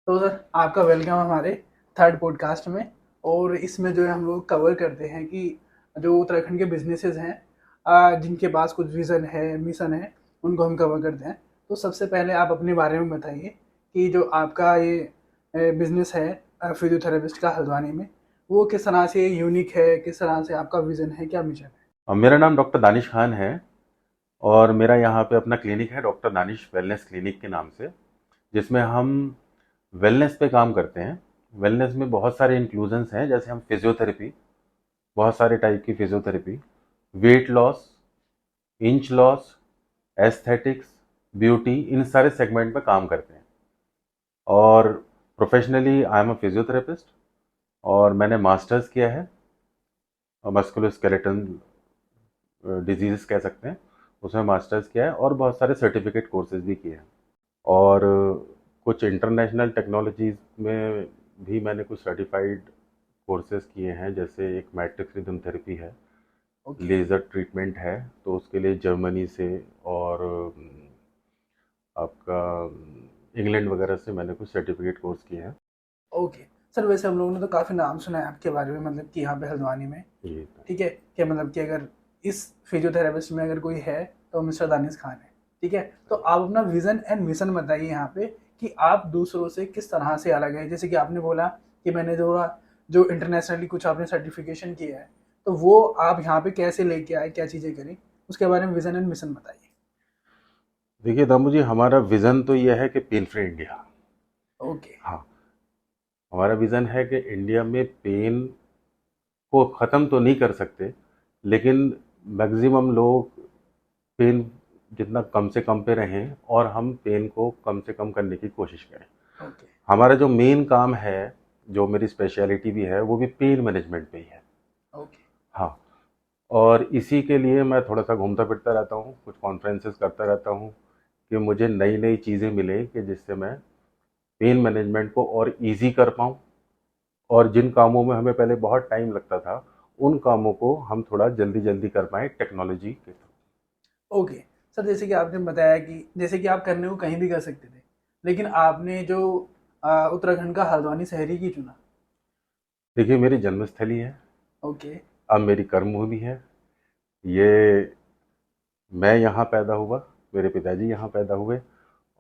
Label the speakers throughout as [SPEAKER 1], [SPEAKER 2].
[SPEAKER 1] तो सर आपका वेलकम हमारे थर्ड पॉडकास्ट में। और इसमें जो है हम लोग कवर करते हैं कि जो उत्तराखंड के बिजनेसेस हैं, जिनके पास कुछ विज़न है, मिशन है, उनको हम कवर करते हैं। तो सबसे पहले आप अपने बारे में बताइए कि जो आपका ये बिजनेस है फिजियोथेरेपिस्ट का हल्द्वानी में, वो किस तरह से यूनिक है, किस तरह से आपका विज़न है, क्या मिशन है।
[SPEAKER 2] मेरा नाम डॉक्टर दानिश खान है और मेरा यहाँ पे अपना क्लिनिक है डॉक्टर दानिश वेलनेस क्लिनिक के नाम से, जिसमें हम वेलनेस पे काम करते हैं। वेलनेस में बहुत सारे इंक्लूजन्स हैं, जैसे हम फिजियोथेरेपी, बहुत सारे टाइप की physiotherapy, weight loss, inch loss, aesthetics, beauty, इन सारे सेगमेंट में काम करते हैं। और professionally I am a physiotherapist और मैंने मास्टर्स किया है मस्कुलोस्केलेटल डिजीज़ कह सकते हैं, उसमें मास्टर्स किया है और बहुत सारे सर्टिफिकेट कोर्सेज भी किए हैं। और कुछ इंटरनेशनल टेक्नोलॉजीज़ में भी मैंने कुछ सर्टिफाइड कोर्सेज किए हैं, जैसे एक मैट्रिक्स रिदम थेरेपी है,
[SPEAKER 1] ओके।
[SPEAKER 2] लेज़र ट्रीटमेंट है, तो उसके लिए जर्मनी से और आपका इंग्लैंड वगैरह से मैंने कुछ सर्टिफिकेट कोर्स किए हैं।
[SPEAKER 1] ओके सर, वैसे हम लोगों ने तो काफ़ी नाम सुना है आपके बारे में, मतलब कि यहाँ पे हल्द्वानी में।
[SPEAKER 2] जी।
[SPEAKER 1] ठीक है, कि मतलब कि अगर इस फिजियोथेरेपिस्ट में अगर कोई है तो मिस्टर दानिश खान है। ठीक है, तो आप अपना विजन एंड मिशन बताइए यहाँ पे कि आप दूसरों से किस तरह से अलग है। जैसे कि आपने बोला कि मैंने जो जो इंटरनेशनली कुछ आपने सर्टिफिकेशन किया है, तो वो आप यहाँ पे कैसे लेके आए, क्या चीज़ें करी, उसके बारे में विजन एंड मिशन बताइए।
[SPEAKER 2] देखिए दामू जी, हमारा विज़न तो यह है कि पेन फ्री इंडिया।
[SPEAKER 1] ओके।
[SPEAKER 2] हाँ, हमारा विज़न है कि इंडिया में पेन को ख़त्म तो नहीं कर सकते, लेकिन मैक्सिमम लोग पेन जितना कम से कम पे रहें और हम पेन को कम से कम करने की कोशिश करें।
[SPEAKER 1] ओके।
[SPEAKER 2] हमारा जो मेन काम है, जो मेरी स्पेशलिटी भी है, वो भी पेन मैनेजमेंट पे ही है।
[SPEAKER 1] ओके।
[SPEAKER 2] हाँ, और इसी के लिए मैं थोड़ा सा घूमता फिरता रहता हूँ, कुछ कॉन्फ्रेंसेस करता रहता हूँ कि मुझे नई नई चीज़ें मिले कि जिससे मैं पेन मैनेजमेंट को और इजी कर पाऊँ, और जिन कामों में हमें पहले बहुत टाइम लगता था, उन कामों को हम थोड़ा जल्दी जल्दी कर पाएँ टेक्नोलॉजी के थ्रू।
[SPEAKER 1] ओके सर, जैसे कि आपने बताया कि जैसे कि आप करने को कहीं भी कर सकते थे, लेकिन आपने जो उत्तराखंड का हल्द्वानी शहरी की चुना।
[SPEAKER 2] देखिए, मेरी जन्मस्थली है,
[SPEAKER 1] ओके।
[SPEAKER 2] अब मेरी कर्मभूमि है ये। मैं यहाँ पैदा हुआ, मेरे पिताजी यहाँ पैदा हुए,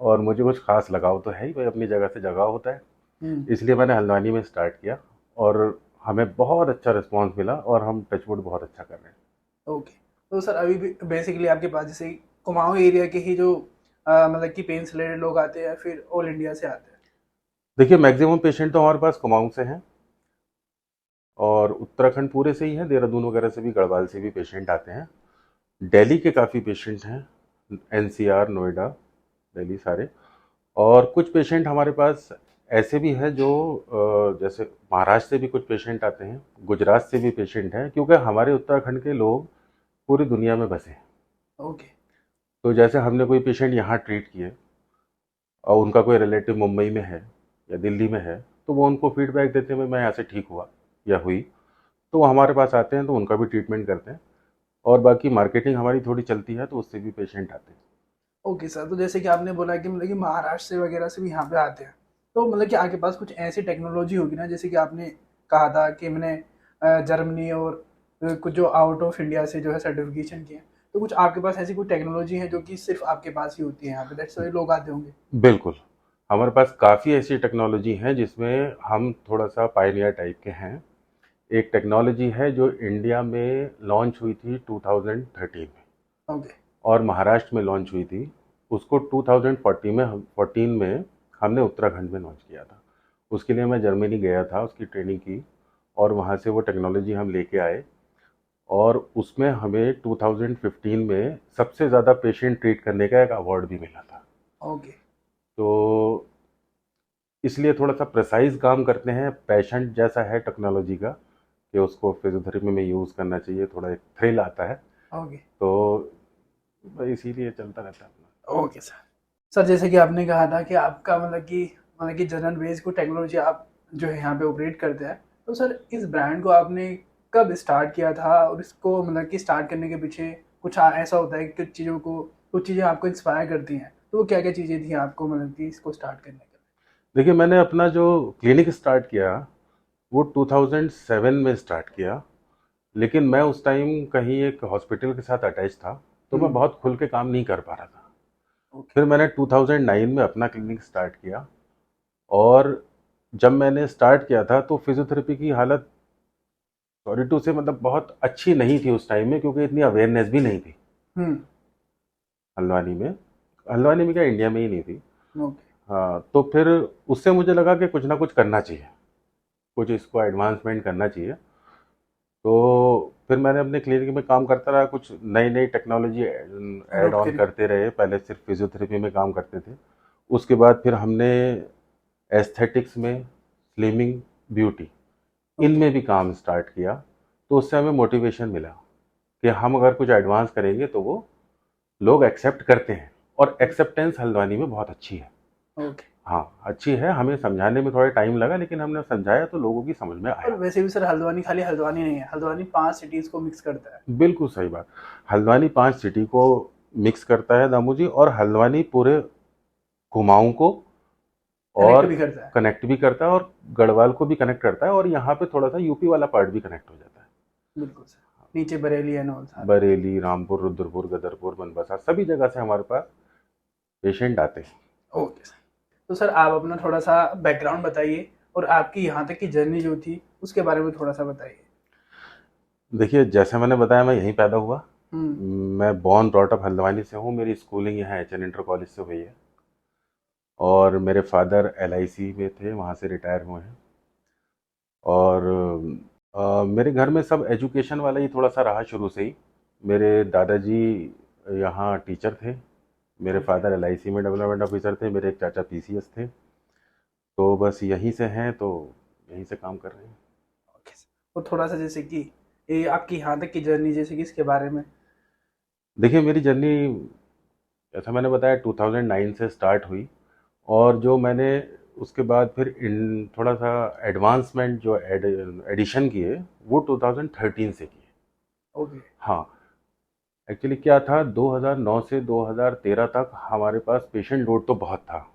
[SPEAKER 2] और मुझे कुछ खास लगाव तो है ही, भाई अपनी जगह से लगाव होता है।
[SPEAKER 1] हम्म।
[SPEAKER 2] इसलिए मैंने हल्द्वानी में स्टार्ट किया और हमें बहुत अच्छा रिस्पांस मिला और हम टचवुड बहुत अच्छा कर रहे हैं।
[SPEAKER 1] ओके, तो सर अभी भी बेसिकली आपके पास जैसे कुमाऊं एरिया के ही जो मतलब कि पेन से रिलेटेड लोग आते हैं, फिर ऑल इंडिया से आते हैं।
[SPEAKER 2] देखिए, मैक्सिमम पेशेंट तो हमारे पास कुमाऊं से हैं और उत्तराखंड पूरे से ही हैं, देहरादून वगैरह से भी, गढ़वाल से भी पेशेंट आते हैं। दिल्ली के काफ़ी पेशेंट हैं, एनसीआर, नोएडा, दिल्ली सारे। और कुछ पेशेंट हमारे पास ऐसे भी हैं जो जैसे महाराष्ट्र से भी कुछ पेशेंट आते हैं, गुजरात से भी पेशेंट हैं, क्योंकि हमारे उत्तराखंड के लोग पूरी दुनिया में बसे हैं।
[SPEAKER 1] ओके।
[SPEAKER 2] तो जैसे हमने कोई पेशेंट यहाँ ट्रीट किए और उनका कोई रिलेटिव मुंबई में है या दिल्ली में है, तो वो उनको फीडबैक देते हैं, "भाई मैं यहाँ से ठीक हुआ या हुई", तो वो हमारे पास आते हैं, तो उनका भी ट्रीटमेंट करते हैं। और बाकी मार्केटिंग हमारी थोड़ी चलती है, तो उससे भी पेशेंट आते हैं।
[SPEAKER 1] ओके सर, तो जैसे कि आपने बोला कि मतलब कि महाराष्ट्र से वगैरह से भी यहाँ पे आते हैं, तो मतलब कि आपके पास कुछ ऐसी टेक्नोलॉजी होगी ना, जैसे कि आपने कहा था कि मैंने जर्मनी और कुछ जो आउट ऑफ इंडिया से जो है सर्टिफिकेशन किए हैं, तो कुछ आपके पास ऐसी कोई टेक्नोलॉजी है जो कि सिर्फ आपके पास ही होती है यहाँ पे, दैट्स वाई लोग आते होंगे।
[SPEAKER 2] बिल्कुल, हमारे पास काफ़ी ऐसी टेक्नोलॉजी हैं जिसमें हम थोड़ा सा पायनियर टाइप के हैं। एक टेक्नोलॉजी है जो इंडिया में लॉन्च हुई थी 2013 में
[SPEAKER 1] ओके।
[SPEAKER 2] और महाराष्ट्र में लॉन्च हुई थी। उसको 2014 में 14 में हमने उत्तराखंड में लॉन्च किया था। उसके लिए मैं जर्मनी गया था, उसकी ट्रेनिंग की और वहाँ से वो टेक्नोलॉजी हम लेके आए। और उसमें हमें 2015 में सबसे ज़्यादा पेशेंट ट्रीट करने का एक अवार्ड भी मिला था।
[SPEAKER 1] ओके।
[SPEAKER 2] तो इसलिए थोड़ा सा प्रिसाइज काम करते हैं, पेशेंट जैसा है टेक्नोलॉजी का कि उसको फिजियोथेरेपी में यूज़ करना चाहिए, थोड़ा एक थ्रिल आता है।
[SPEAKER 1] ओके।
[SPEAKER 2] तो इसीलिए चलता रहता है अपना।
[SPEAKER 1] Okay sir. सर जैसे कि आपने कहा था कि आपका मतलब कि जनरल बेस को टेक्नोलॉजी आप जो है यहाँ पे ऑपरेट करते हैं, तो सर इस ब्रांड को आपने कब स्टार्ट किया था, और इसको मतलब कि स्टार्ट करने के पीछे कुछ ऐसा होता है कि कुछ चीज़ें आपको इंस्पायर करती हैं, तो वो क्या क्या चीज़ें थी आपको मतलब कि इसको स्टार्ट करने के लिए।
[SPEAKER 2] देखिए, मैंने अपना जो क्लिनिक स्टार्ट किया वो 2007 में स्टार्ट किया, लेकिन मैं उस टाइम कहीं एक हॉस्पिटल के साथ अटैच था, तो मैं बहुत खुल के काम नहीं कर पा रहा था।
[SPEAKER 1] ओके।
[SPEAKER 2] फिर मैंने 2009 में अपना क्लिनिक स्टार्ट किया, और जब मैंने स्टार्ट किया था तो फिजियोथेरेपी की हालत, सॉरी टू से, मतलब बहुत अच्छी नहीं थी उस टाइम में, क्योंकि इतनी अवेयरनेस भी नहीं थी
[SPEAKER 1] हम्म।
[SPEAKER 2] हल्द्वानी में। हल्द्वानी में क्या, इंडिया में ही नहीं थी।
[SPEAKER 1] ओके।
[SPEAKER 2] हाँ, तो फिर उससे मुझे लगा कि कुछ ना कुछ करना चाहिए, कुछ इसको एडवांसमेंट करना चाहिए। तो फिर मैंने अपने क्लिनिक में काम करता रहा, कुछ नई नई टेक्नोलॉजी ऐड
[SPEAKER 1] अडॉप्ट
[SPEAKER 2] ऑन
[SPEAKER 1] करी।
[SPEAKER 2] करते रहे। पहले सिर्फ फिजियोथेरेपी में काम करते थे, उसके बाद फिर हमने एस्थेटिक्स में, स्लिमिंग, ब्यूटी,
[SPEAKER 1] ओके।
[SPEAKER 2] इनमें भी काम स्टार्ट किया। तो उससे हमें मोटिवेशन मिला कि हम अगर कुछ एडवांस करेंगे तो वो लोग एक्सेप्ट करते हैं, और एक्सेप्टेंस हल्द्वानी में बहुत अच्छी है।
[SPEAKER 1] ओके।
[SPEAKER 2] हाँ, अच्छी है। हमें समझाने में थोड़ा टाइम लगा, लेकिन हमने समझाया तो लोगों की समझ में
[SPEAKER 1] और
[SPEAKER 2] आया।
[SPEAKER 1] वैसे भी सर हल्द्वानी खाली हल्द्वानी नहीं है, हल्द्वानी 5 सिटीज को मिक्स करता है।
[SPEAKER 2] बिल्कुल सही बात। हल्द्वानी 5 सिटी को मिक्स करता है दामू जी, और हल्द्वानी पूरे कुमाऊं को
[SPEAKER 1] कनेक्ट
[SPEAKER 2] और
[SPEAKER 1] भी करता है।
[SPEAKER 2] कनेक्ट भी करता है, और गढ़वाल को भी कनेक्ट करता है, और यहाँ पे थोड़ा सा यूपी वाला पार्ट भी कनेक्ट हो जाता है।
[SPEAKER 1] बिल्कुल सर। नीचे बरेली एंड ऑल सारा।
[SPEAKER 2] बरेली, रामपुर, रुद्रपुर, गदरपुर, बनबसा, सभी जगह से हमारे पास पेशेंट आते हैं।
[SPEAKER 1] Okay sir. तो सर आप अपना थोड़ा सा बैकग्राउंड बताइए, और आपकी यहाँ तक की जर्नी जो थी उसके बारे में थोड़ा सा बताइए।
[SPEAKER 2] देखिए, जैसे मैंने बताया, मैं यहीं पैदा हुआ।
[SPEAKER 1] हम्म।
[SPEAKER 2] मैं बॉर्न ब्रॉट अप हल्द्वानी से हूँ। मेरी स्कूलिंग यहाँ एच एन इंटर कॉलेज से हुई है, और मेरे फादर एलआईसी में थे, वहाँ से रिटायर हुए हैं। और मेरे घर में सब एजुकेशन वाला ही थोड़ा सा रहा शुरू से ही। मेरे दादाजी यहाँ टीचर थे, मेरे
[SPEAKER 1] ओके।
[SPEAKER 2] फादर एलआईसी में डेवलपमेंट ऑफिसर थे, मेरे एक चाचा पीसीएस थे। तो बस यहीं से हैं, तो यहीं से काम कर रहे हैं।
[SPEAKER 1] Okay sir. और थोड़ा सा जैसे कि ये आपकी यहाँ तक की जर्नी जैसे कि इसके बारे में।
[SPEAKER 2] देखिए, मेरी जर्नी, जैसा मैंने बताया, 2009 से स्टार्ट हुई, और जो मैंने उसके बाद फिर इन थोड़ा सा एडवांसमेंट जो एडिशन किए, वो 2013 से किए।
[SPEAKER 1] ओके।
[SPEAKER 2] हाँ, एक्चुअली क्या था, 2009 से 2013 तक हमारे पास पेशेंट लोड तो बहुत था,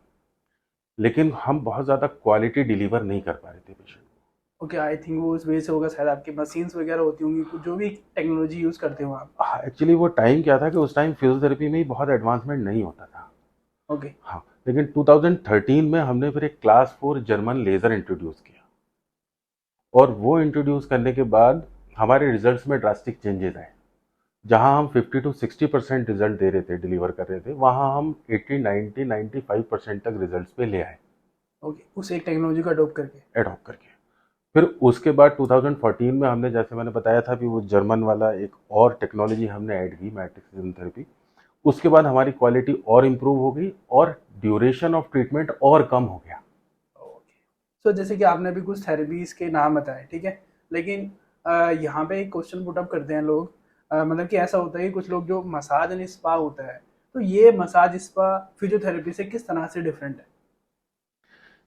[SPEAKER 2] लेकिन हम बहुत ज़्यादा क्वालिटी डिलीवर नहीं कर पा रहे थे पेशेंट।
[SPEAKER 1] ओके, आई थिंक वो उस वजह से होगा, शायद आपकी मशीन्स वगैरह होती होंगी कुछ जो भी टेक्नोलॉजी यूज़ करते हो आप।
[SPEAKER 2] हाँ, एक्चुअली वो टाइम क्या था कि उस टाइम फिजियोथेरेपी में ही बहुत एडवांसमेंट नहीं होता था।
[SPEAKER 1] ओके।
[SPEAKER 2] हाँ, लेकिन 2013 में हमने फिर एक क्लास 4 जर्मन लेज़र इंट्रोड्यूस किया, और वो इंट्रोड्यूस करने के बाद हमारे रिजल्ट्स में ड्रास्टिक चेंजेस आए। जहां हम 50 to 60% रिजल्ट दे रहे थे, डिलीवर कर रहे थे, वहां हम 80, 90, 95% तक रिजल्ट्स पे ले आए,
[SPEAKER 1] ओके, उस एक टेक्नोलॉजी को अडॉप्ट करके।
[SPEAKER 2] एडॉप्ट करके। फिर उसके बाद 2014 में हमने, जैसे मैंने बताया था, भी वो जर्मन वाला एक और टेक्नोलॉजी हमने ऐड की, मैट्रिक्स रिजन थेरेपी। उसके बाद हमारी क्वालिटी और इम्प्रूव हो गई, और ड्यूरेशन ऑफ ट्रीटमेंट और कम हो गया।
[SPEAKER 1] ओके। सो जैसे कि आपने अभी कुछ थेरेपीज के नाम बताए, ठीक है, लेकिन यहाँ पे एक क्वेश्चन पुट अप करते हैं लोग। मतलब कि ऐसा होता है कि कुछ लोग जो मसाज एंड स्पा होता है, तो ये मसाज स्पा फिजियोथेरेपी से किस तरह से डिफरेंट है?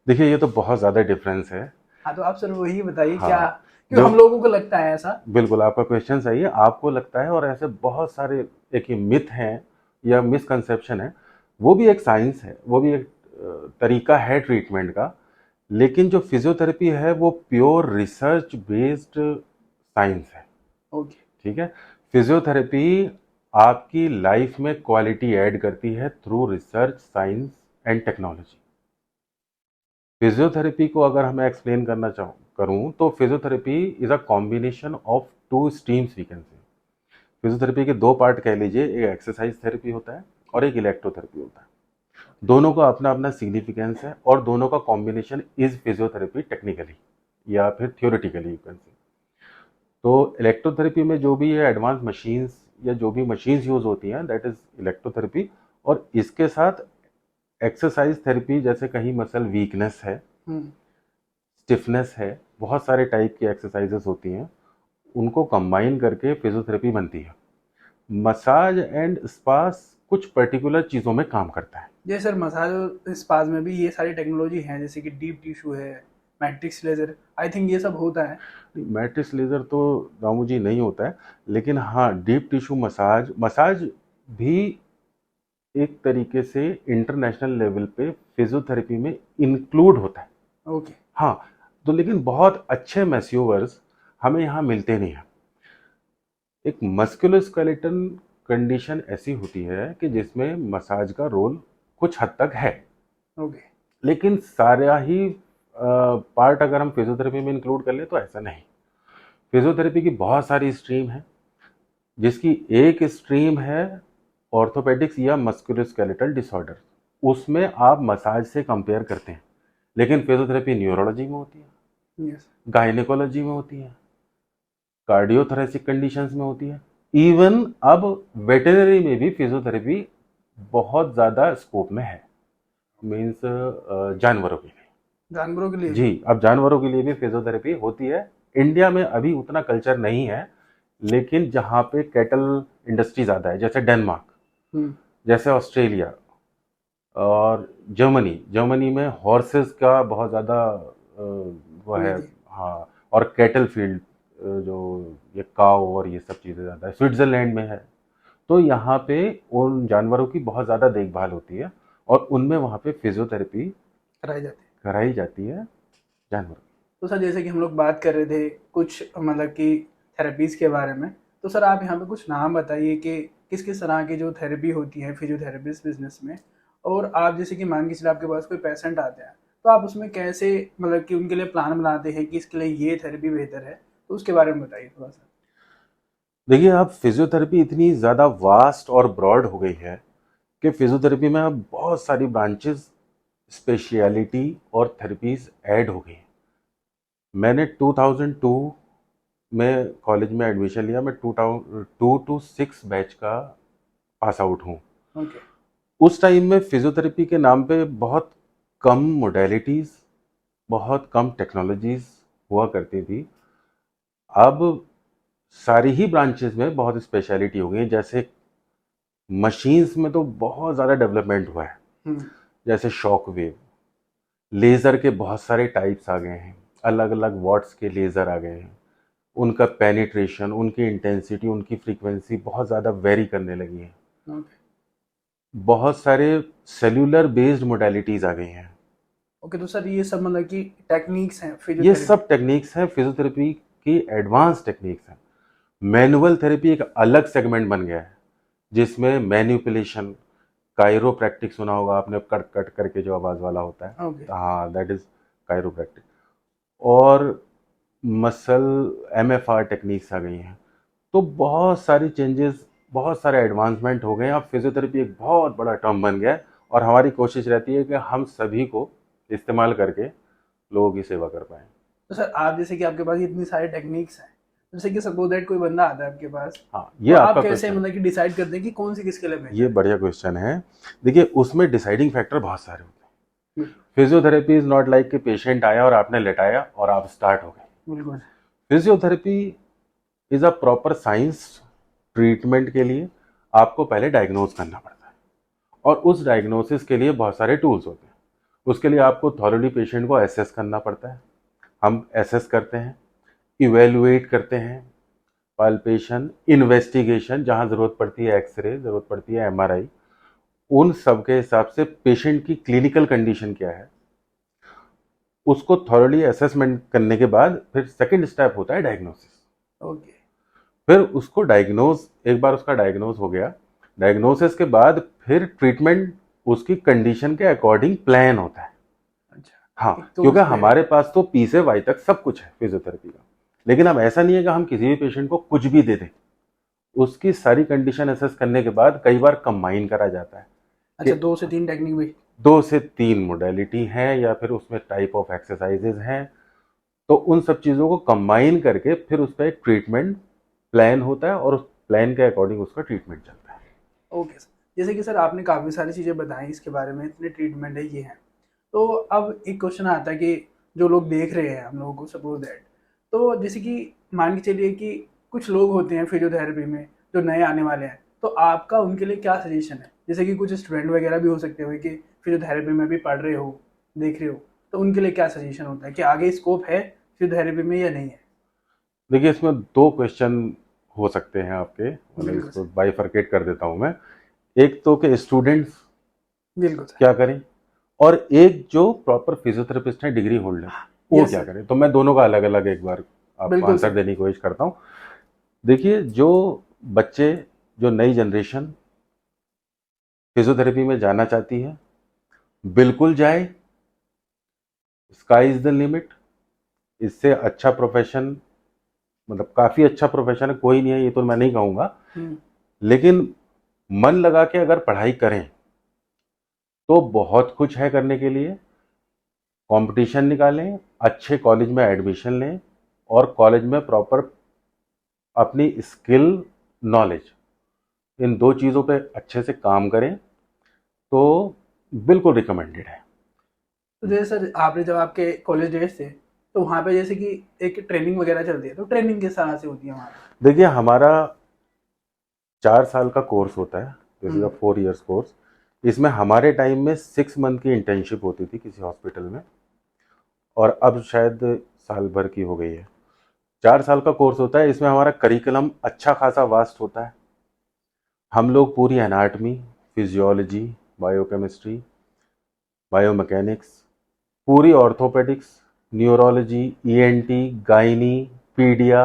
[SPEAKER 2] देखिए, ये तो बहुत ज़्यादा डिफरेंस है।
[SPEAKER 1] हाँ, तो आप सर वही बताइए क्या,
[SPEAKER 2] हाँ,
[SPEAKER 1] क्यों हम लोगों को लगता है ऐसा।
[SPEAKER 2] बिल्कुल आपका क्वेश्चन सही है। आपको लगता है, और ऐसे बहुत सारे एक ये मिथ हैं या मिसकंसेप्शन है। वो भी एक साइंस है, वो भी एक तरीका है ट्रीटमेंट का। लेकिन जो फिजियोथेरेपी है वो प्योर रिसर्च बेस्ड साइंस है।
[SPEAKER 1] ओके।
[SPEAKER 2] ठीक है। फिजियोथेरेपी आपकी लाइफ में क्वालिटी ऐड करती है through research, science and technology. Physiotherapy को अगर मैं एक्सप्लेन करना चाहूँ करूँ, तो physiotherapy is a combination of two streams, we can say. Physiotherapy के दो पार्ट कह लीजिए, एक एक्सरसाइज थेरेपी होता है और एक इलेक्ट्रोथेरेपी होता है। दोनों का अपना अपना सिग्निफिकेंस है, और दोनों का कॉम्बिनेशन इज फिजियोथेरेपी टेक्निकली या फिर थियोरेटिकली, यू कैन से। तो इलेक्ट्रोथेरेपी में जो भी ये एडवांस मशीन्स या जो भी मशीन्स यूज होती हैं, दैट इज इलेक्ट्रोथेरेपी। और इसके साथ एक्सरसाइज थेरेपी, जैसे कहीं मसल वीकनेस है,
[SPEAKER 1] हम्म।
[SPEAKER 2] स्टिफनेस है, बहुत सारे टाइप की एक्सरसाइजेस होती हैं, उनको कंबाइन करके फिजियोथेरेपी बनती है। मसाज एंड स्पा कुछ पर्टिकुलर चीज़ों में काम करता है।
[SPEAKER 1] जैसे सर मसाज और स्पाज में भी ये सारी टेक्नोलॉजी है, जैसे कि डीप टिश्यू है, मैट्रिक्स लेजर, आई थिंक ये सब होता है।
[SPEAKER 2] मैट्रिक्स लेज़र तो रामू जी नहीं होता है, लेकिन हाँ, डीप टिश्यू मसाज भी एक तरीके से इंटरनेशनल लेवल पे फिजियोथेरेपी में इंक्लूड होता है।
[SPEAKER 1] ओके।
[SPEAKER 2] हाँ, तो लेकिन बहुत अच्छे मैस्योवर्स हमें यहाँ मिलते नहीं हैं। एक मस्कुलोस्केलेटल कंडीशन ऐसी होती है कि जिसमें मसाज का रोल कुछ हद तक है,
[SPEAKER 1] ओके।
[SPEAKER 2] लेकिन सारा ही पार्ट अगर हम फिजियोथेरेपी में इंक्लूड कर लें तो ऐसा नहीं। फिजियोथेरेपी की बहुत सारी स्ट्रीम है, जिसकी एक स्ट्रीम है ऑर्थोपेडिक्स या मस्कुलोस्केलेटल डिसऑर्डर। उसमें आप मसाज से कंपेयर करते हैं, लेकिन फिजियोथेरेपी न्यूरोलॉजी में होती है,
[SPEAKER 1] यस।
[SPEAKER 2] गायनेकोलॉजी में होती है, कार्डियोथोरेसिक कंडीशंस में होती है, इवन अब वेटेनरी में भी फिजियोथेरेपी बहुत ज़्यादा स्कोप में है। मीन्स जानवरों के लिए।
[SPEAKER 1] जानवरों के लिए भी?
[SPEAKER 2] जी, अब जानवरों के लिए भी फिजियोथेरेपी होती है। इंडिया में अभी उतना कल्चर नहीं है, लेकिन जहाँ पे कैटल इंडस्ट्री ज़्यादा है, जैसे डेनमार्क,
[SPEAKER 1] हम्म।
[SPEAKER 2] जैसे ऑस्ट्रेलिया और जर्मनी में हॉर्सेस का बहुत ज़्यादा वो है।
[SPEAKER 1] जी।
[SPEAKER 2] हाँ, और कैटल फील्ड जो ये काव और ये सब चीज़ें ज़्यादा है, स्विट्ज़रलैंड में है। तो यहाँ पे उन जानवरों की बहुत ज़्यादा देखभाल होती है और उनमें वहाँ पे फिजियोथेरेपी
[SPEAKER 1] कराई जाती है।
[SPEAKER 2] कराई जाती है जानवरों।
[SPEAKER 1] तो सर जैसे कि हम लोग बात कर रहे थे कुछ मतलब कि थेरेपीज़ के बारे में, तो सर आप यहाँ पे कुछ नाम बताइए कि किस किस तरह की जो थेरेपी होती है फिजियोथेरेपिस्ट बिजनेस में। और आप जैसे कि मान के चलिए आपके पास कोई पेशेंट आते हैं, तो आप उसमें कैसे मतलब कि उनके लिए प्लान बनाते हैं कि इसके लिए ये थेरेपी बेहतर है, तो उसके बारे में बताइए थोड़ा सा।
[SPEAKER 2] देखिए, अब फिजियोथेरेपी इतनी ज़्यादा वास्ट और ब्रॉड हो गई है कि फिजियोथेरेपी में अब बहुत सारी ब्रांचेस, स्पेशलिटी और थेरेपीज ऐड हो गई हैं। मैंने 2002 में कॉलेज में एडमिशन लिया। मैं 2002 to 6 बैच का पास आउट हूँ।
[SPEAKER 1] ओके।
[SPEAKER 2] उस टाइम में फिजियोथेरेपी के नाम पे बहुत कम मोडेलिटीज़, बहुत कम टेक्नोलॉजीज़ हुआ करती थी। अब सारी ही ब्रांचेस में बहुत स्पेशलिटी हो गई है। जैसे मशीन्स में तो बहुत ज़्यादा डेवलपमेंट हुआ है।
[SPEAKER 1] हम्म।
[SPEAKER 2] जैसे शॉक वेव, लेज़र के बहुत सारे टाइप्स आ गए हैं, अलग अलग वॉट्स के लेज़र आ गए हैं। उनका पेनिट्रेशन, उनकी इंटेंसिटी, उनकी फ्रीक्वेंसी बहुत ज़्यादा वेरी करने लगी है।
[SPEAKER 1] ओके।
[SPEAKER 2] बहुत सारे सेल्यूलर बेस्ड मोडेलिटीज़ आ गई हैं।
[SPEAKER 1] ओके, तो सर ये सब मतलब कि टेक्निक्स हैं
[SPEAKER 2] ये
[SPEAKER 1] फिजियोथेरेपी।
[SPEAKER 2] सब टेक्निक्स हैं फिजियोथेरेपी की, एडवांस टेक्निक्स हैं। मैनुअल थेरेपी एक अलग सेगमेंट बन गया है, जिसमें मैन्युपुलेशन, कायरोप्रैक्टिक सुना होगा आपने, कट कट करके जो आवाज़ वाला होता है।
[SPEAKER 1] ओके।
[SPEAKER 2] हाँ, दैट इज कायरोप्रैक्टिक। और मसल एमएफआर टेक्निक्स आ गई हैं। तो बहुत सारी चेंजेस, बहुत सारे एडवांसमेंट हो गए हैं। अब फिजियोथेरेपी एक बहुत बड़ा टर्म बन गया है और हमारी कोशिश रहती है कि हम सभी को इस्तेमाल करके लोगों की सेवा कर पाएँ।
[SPEAKER 1] तो सर आप जैसे कि आपके पास इतनी सारी टेक्निक्स हैं, जैसे कि सपोज दैट कोई बंदा आता है आपके पास,
[SPEAKER 2] हाँ,
[SPEAKER 1] तो
[SPEAKER 2] ये
[SPEAKER 1] आप
[SPEAKER 2] आपका
[SPEAKER 1] कैसे
[SPEAKER 2] क्वेश्चन,
[SPEAKER 1] मतलब कि डिसाइड करते हैं कि कौन सी किसके लिए
[SPEAKER 2] ये
[SPEAKER 1] बेहतर है?
[SPEAKER 2] बढ़िया क्वेश्चन है। देखिए, उसमें डिसाइडिंग फैक्टर बहुत सारे होते हैं।
[SPEAKER 1] बिल्कुल।
[SPEAKER 2] फिजियोथेरेपी इज नॉट लाइक कि पेशेंट आया और आपने लेटाया और आप स्टार्ट हो गए।
[SPEAKER 1] बिल्कुल।
[SPEAKER 2] Physiotherapy is a proper science. Treatment के लिए आपको पहले डायग्नोज करना पड़ता है और उस डायग्नोसिस के लिए बहुत सारे टूल्स होते हैं। उसके लिए आपको थॉरली पेशेंट को एसेस करना पड़ता है। हम एसेस करते हैं, इवेलुएट करते हैं, पाल्पेशन, इन्वेस्टिगेशन, जहां जरूरत पड़ती है एक्सरे, जरूरत पड़ती है एमआरआई, उन सब के हिसाब से पेशेंट की क्लिनिकल कंडीशन क्या है, उसको थॉरली असेसमेंट करने के बाद फिर सेकंड स्टेप होता है डायग्नोसिस।
[SPEAKER 1] ओके।
[SPEAKER 2] फिर उसको डायग्नोज, एक बार उसका डायग्नोज हो गया, डायग्नोसिस के बाद फिर ट्रीटमेंट उसकी कंडीशन के अकॉर्डिंग प्लान होता है।
[SPEAKER 1] अच्छा।
[SPEAKER 2] हाँ,
[SPEAKER 1] एक तो
[SPEAKER 2] क्योंकि
[SPEAKER 1] उस पे
[SPEAKER 2] हमारे पास तो पी से वाई तक सब कुछ है फिजियोथेरेपी का। लेकिन अब ऐसा नहीं है कि हम किसी भी पेशेंट को कुछ भी दे दें। उसकी सारी कंडीशन असेस करने के बाद कई बार कंबाइन करा जाता है
[SPEAKER 1] अच्छा,
[SPEAKER 2] कि
[SPEAKER 1] 2 से 3 टेक्निक भी?
[SPEAKER 2] 2 से 3 मोडेलिटी हैं या फिर उसमें टाइप ऑफ एक्सरसाइजेज हैं। तो उन सब चीज़ों को कंबाइन करके फिर उस पर एक ट्रीटमेंट प्लान होता है और उस प्लान के अकॉर्डिंग उसका ट्रीटमेंट चलता है।
[SPEAKER 1] Okay sir. जैसे कि सर आपने काफ़ी सारी चीज़ें बताई इसके बारे में, इतने ट्रीटमेंट है ये हैं। तो अब एक क्वेश्चन आता है कि जो लोग देख रहे हैं हम लोगों को, सपोज दैट, तो जैसे कि मान के चलिए कि कुछ लोग होते हैं फिजियोथेरेपी में जो नए आने वाले हैं, तो आपका उनके लिए क्या सजेशन है? जैसे कि कुछ स्टूडेंट वगैरह भी हो सकते हो कि फिजियोथेरेपी में भी पढ़ रहे हो, देख रहे हो, तो उनके लिए क्या सजेशन होता है कि आगे स्कोप है फिजियोथेरेपी में या नहीं है?
[SPEAKER 2] देखिए, इसमें 2 क्वेश्चन हो सकते हैं आपके, मतलब
[SPEAKER 1] बिल्कुल
[SPEAKER 2] इसको
[SPEAKER 1] सर।
[SPEAKER 2] बाइफरकेट कर देता हूँ मैं। एक तो कि स्टूडेंट्स
[SPEAKER 1] बिल्कुल सर।
[SPEAKER 2] क्या करें, और एक जो प्रॉपर फिजियोथेरेपिस्ट हैं डिग्री होल्डर वो
[SPEAKER 1] यस
[SPEAKER 2] क्या
[SPEAKER 1] सर।
[SPEAKER 2] करें। तो मैं दोनों का अलग अलग एक बार आपको
[SPEAKER 1] बिल्कुल
[SPEAKER 2] आंसर
[SPEAKER 1] सर।
[SPEAKER 2] देने की कोशिश करता हूँ। देखिए, जो बच्चे, जो नई जनरेशन फिजियोथेरेपी में जाना चाहती है, बिल्कुल जाए, स्काई इज द लिमिट। इससे अच्छा प्रोफेशन, मतलब काफी अच्छा प्रोफेशन है, कोई नहीं है ये तो मैं नहीं कहूंगा, लेकिन मन लगा के अगर पढ़ाई करें तो बहुत कुछ है करने के लिए। कंपटीशन निकालें, अच्छे कॉलेज में एडमिशन लें, और कॉलेज में प्रॉपर अपनी स्किल, नॉलेज, इन दो चीज़ों पे अच्छे से काम करें तो बिल्कुल रिकमेंडेड है।
[SPEAKER 1] तो जैसे सर आपने जब आपके कॉलेज डेज थे तो वहाँ पे जैसे कि एक ट्रेनिंग वगैरह चलती है, तो ट्रेनिंग किस तरह से होती है वहाँ पे?
[SPEAKER 2] देखिए, हमारा 4 साल का कोर्स होता है, this is a
[SPEAKER 1] hmm.
[SPEAKER 2] 4 years course. इसमें हमारे टाइम में 6 मंथ की इंटर्नशिप होती थी किसी हॉस्पिटल में, और अब शायद साल भर की हो गई है। 4 साल का कोर्स होता है, इसमें हमारा करिकुलम अच्छा खासा वास्ट होता है। हम लोग पूरी एनाटमी, फिजियोलॉजी, बायोकेमिस्ट्री, बायोमैकेनिक्स, पूरी ऑर्थोपेडिक्स, न्यूरोलॉजी, ईएनटी, गाइनी, पीडिया,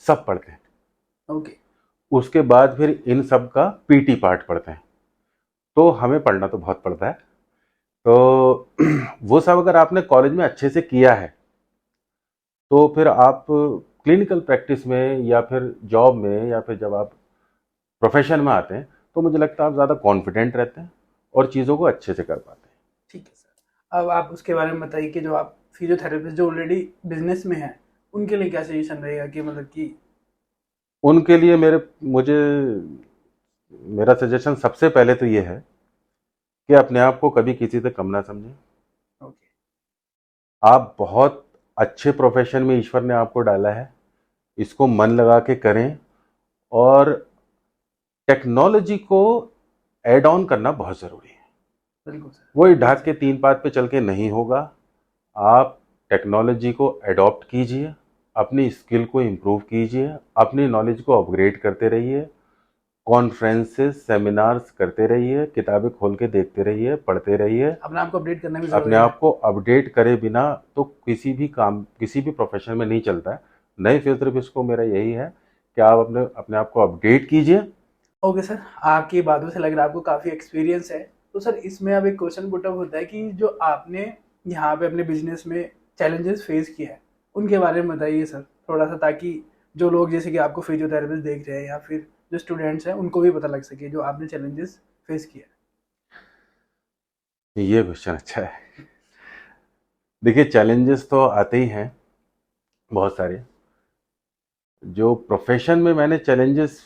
[SPEAKER 2] सब पढ़ते हैं।
[SPEAKER 1] ओके।
[SPEAKER 2] उसके बाद फिर इन सब का पीटी पार्ट पढ़ते हैं। तो हमें पढ़ना तो बहुत पड़ता है। तो वो सब अगर आपने कॉलेज में अच्छे से किया है तो फिर आप क्लिनिकल प्रैक्टिस में या फिर जॉब में या फिर जब आप प्रोफेशन में आते हैं तो मुझे लगता है आप ज़्यादा कॉन्फिडेंट रहते हैं और चीज़ों को अच्छे से कर पाते हैं।
[SPEAKER 1] ठीक है सर। अब आप उसके बारे में बताइए कि जो आप फिजियोथेरेपिस्ट जो ऑलरेडी बिजनेस में हैं उनके लिए क्या सजेशन रहेगा कि मतलब कि?
[SPEAKER 2] उनके लिए मुझे मेरा सजेशन सबसे पहले तो ये है कि अपने आप को कभी किसी से कम ना समझें।
[SPEAKER 1] ओके।
[SPEAKER 2] आप बहुत अच्छे प्रोफेशन में ईश्वर ने आपको डाला है, इसको मन लगा के करें, और टेक्नोलॉजी को एड ऑन करना बहुत ज़रूरी है।
[SPEAKER 1] बिल्कुल सर।
[SPEAKER 2] वही ढाक के 3 पात पे चल के नहीं होगा। आप टेक्नोलॉजी को एडॉप्ट कीजिए, अपनी स्किल को इम्प्रूव कीजिए, अपनी नॉलेज को अपग्रेड करते रहिए, कॉन्फ्रेंसेस, सेमिनार्स करते रहिए, किताबें खोल के देखते रहिए, पढ़ते रहिए।
[SPEAKER 1] अपने आप को अपडेट करना भी
[SPEAKER 2] अपने
[SPEAKER 1] जरूरी है।
[SPEAKER 2] आप को अपडेट करे बिना तो किसी भी काम, किसी भी प्रोफेशन में नहीं चलता है। नए फिजियोथेरेपिस्ट को मेरा यही है कि आप अपने अपने आप को अपडेट कीजिए।
[SPEAKER 1] ओके सर, आपकी बातों से लग रहा है आपको काफ़ी एक्सपीरियंस है। तो सर इसमें अब एक क्वेश्चन पुट अप होता है कि जो आपने यहाँ पे अपने बिजनेस में चैलेंजेस फेस किए हैं उनके बारे में बताइए सर थोड़ा सा, ताकि जो लोग जैसे कि आपको फिजियोथेरेपिस्ट देख रहे हैं या फिर जो स्टूडेंट्स हैं उनको भी पता लग सके जो आपने चैलेंजेस फेस किए हैं।
[SPEAKER 2] ये क्वेश्चन अच्छा है। देखिए, चैलेंजेस तो आते ही हैं बहुत सारे। जो प्रोफेशन में मैंने चैलेंजेस